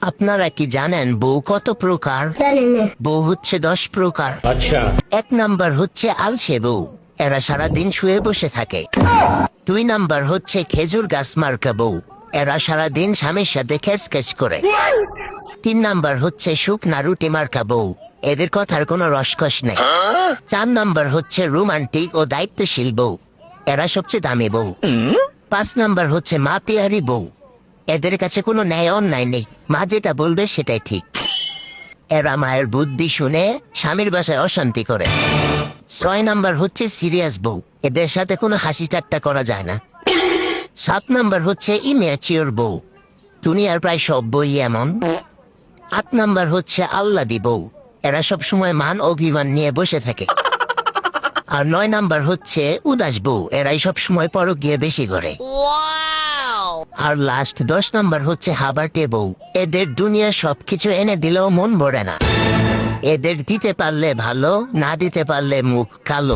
আপনারা কি জানেন বউ কত প্রকার? জানি না। বউ হচ্ছে 10 প্রকার। अच्छा। 1 নাম্বার হচ্ছে আলসে বউ, এরা সারাদিন শুয়ে বসে থাকে। 2 নাম্বার হচ্ছে খেজুর গাছ মার্কা বউ, এরা সারাদিন স্বামীর সাথে খেস করে। 3 নাম্বার হচ্ছে শুকনা রুটি মার্কা বউ, এদের কথার কোনো রসকস নেই। 4 নাম্বার হচ্ছে রোমান্টিক ও দায়িত্বশীল বউ, এরা সবচেয়ে দামি বউ। 5 নাম্বার হচ্ছে মা পিয়ারি বউ, এদের কাছে কোনো ন্যায় অন্যায় নেই, মা যেটা বলবে সেটাই ঠিক। এরা মায়ের বুদ্ধি শুনে স্বামীর বাসায় অশান্তি করে। 6 নাম্বার হচ্ছে সিরিয়াস বউ, এদের সাথে কোনো হাসি ঠাট্টা করা যায় না। 7 নাম্বার হচ্ছে ইম্যাচিওর বউ, দুনিয়ার প্রায় সব বই এমন। 8 নাম্বার হচ্ছে আল্লাদি বউ, এরা সব সময় মান অভিমান নিয়ে বসে থাকে। আর 9 নাম্বার হচ্ছে উদাস বউ, এরাই সব সময় পরক গিয়ে বেশি করে। আর লাস্ট 10 নাম্বার হচ্ছে হাবারটে বউ, এদের দুনিয়া সবকিছু এনে দিলেও মন ভরে না, এদের দিতে পারলে ভালো, না দিতে পারলে মুখ কালো।